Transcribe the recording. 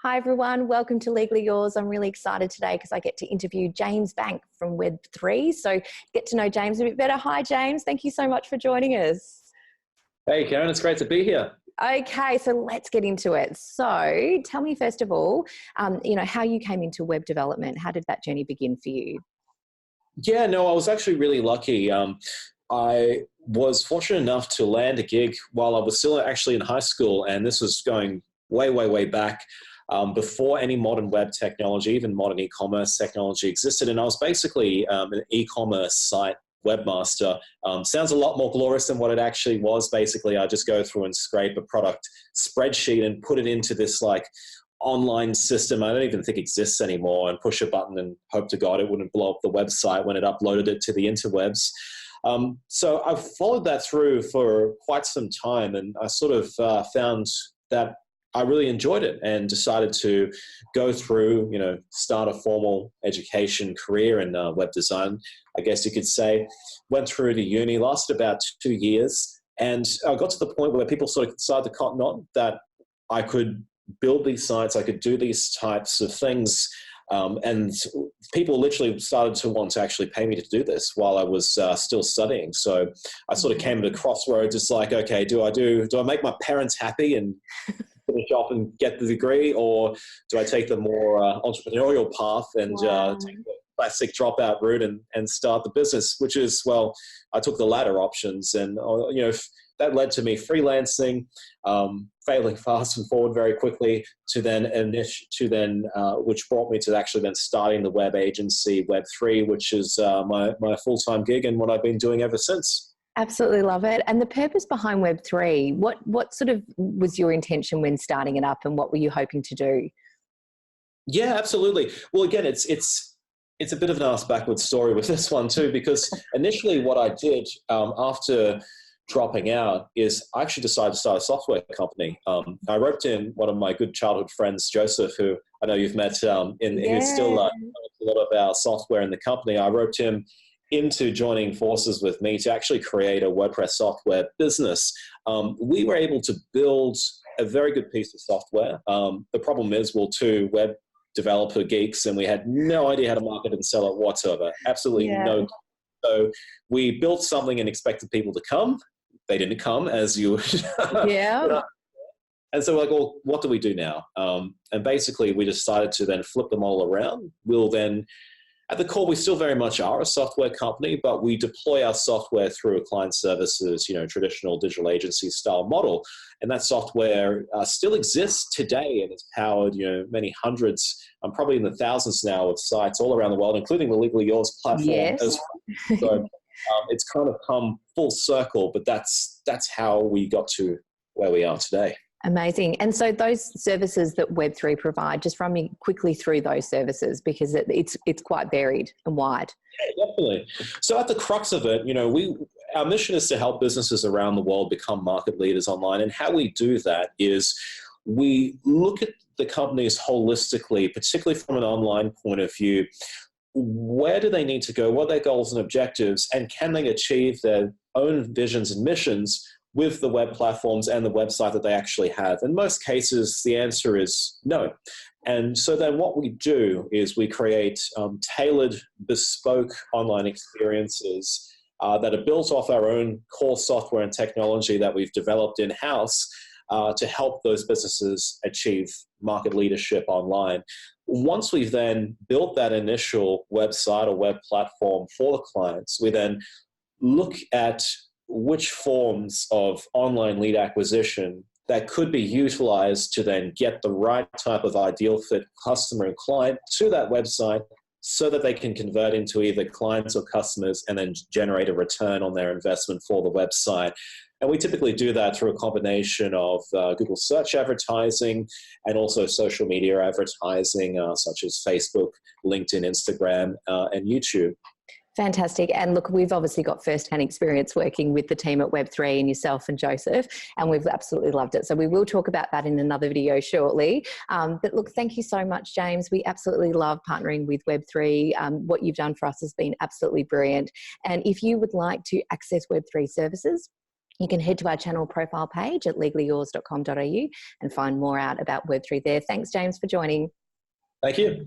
Hi everyone, welcome to Legally Yours. I'm really excited today because I get to interview James Bank from Web3. So get to know James a bit better. Hi James, thank you so much for joining us. Hey Karen, it's great to be here. Okay, so let's get into it. So tell me first of all, how you came into web development. How did that journey begin for you? Yeah, no, I was actually really lucky. I was fortunate enough to land a gig while I was still actually in high school, and this was going way, way, way back before any modern web technology, even modern e-commerce technology existed. And I was basically an e-commerce site webmaster. Sounds a lot more glorious than what it actually was. Basically, I just go through and scrape a product spreadsheet and put it into this like online system I don't even think exists anymore, and push a button and hope to God it wouldn't blow up the website when it uploaded it to the interwebs. So I've followed that through for quite some time, and I sort of found that I really enjoyed it and decided to go through, start a formal education career in web design, I guess you could say. Went through to uni, lasted about 2 years, and I got to the point where people sort of started to cotton on that I could build these sites, I could do these types of things, and people literally started to want to actually pay me to do this while I was still studying. So I sort of came to a crossroads. It's like, okay, do I make my parents happy and finish off and get the degree, or do I take the more entrepreneurial path and take the classic dropout route and start the business? Which is, well, I took the latter options, and that led to me freelancing, failing fast and forward very quickly, to then which brought me to actually then starting the web agency Web3, which is my full-time gig and what I've been doing ever since. Absolutely love it. And the purpose behind Web3, what sort of was your intention when starting it up, and what were you hoping to do? Yeah, absolutely. Well, again, it's a bit of an ass backwards story with this one too, because initially what I did after dropping out is I actually decided to start a software company. I roped in one of my good childhood friends, Joseph, who I know you've met, who's still a lot of our software in the company. I roped him into joining forces with me to actually create a WordPress software business. We were able to build a very good piece of software. The problem is, we're two web developer geeks, and we had no idea how to market and sell it whatsoever. Absolutely no. So we built something and expected people to come. They didn't come, as you would. Yeah. And so we're like, well, what do we do now? And basically we decided to then flip them all around. We'll then, at the core, we still very much are a software company, but we deploy our software through a client services, traditional digital agency style model. And that software still exists today, and it's powered, many hundreds, probably in the thousands now, of sites all around the world, including the Legally Yours platform as well. So it's kind of come full circle, but that's how we got to where we are today. Amazing. And so those services that Web3 provide, just run me quickly through those services, because it's quite varied and wide. Yeah, definitely. So at the crux of it, our mission is to help businesses around the world become market leaders online. And how we do that is we look at the companies holistically, particularly from an online point of view. Where do they need to go? What are their goals and objectives? And can they achieve their own visions and missions with the web platforms and the website that they actually have? In most cases, the answer is no. And so then what we do is we create tailored, bespoke online experiences that are built off our own core software and technology that we've developed in-house to help those businesses achieve market leadership online. Once we've then built that initial website or web platform for the clients, we then look at which forms of online lead acquisition that could be utilized to then get the right type of ideal fit customer and client to that website, so that they can convert into either clients or customers and then generate a return on their investment for the website. And we typically do that through a combination of Google search advertising and also social media advertising, such as Facebook, LinkedIn, Instagram, and YouTube. Fantastic. And look, we've obviously got first-hand experience working with the team at Web3 and yourself and Joseph, and we've absolutely loved it. So we will talk about that in another video shortly. But look, thank you so much, James. We absolutely love partnering with Web3. What you've done for us has been absolutely brilliant. And if you would like to access Web3 services, You can head to our channel profile page at legallyyours.com.au and find more out about Web3 there. Thanks, James, for joining. Thank you.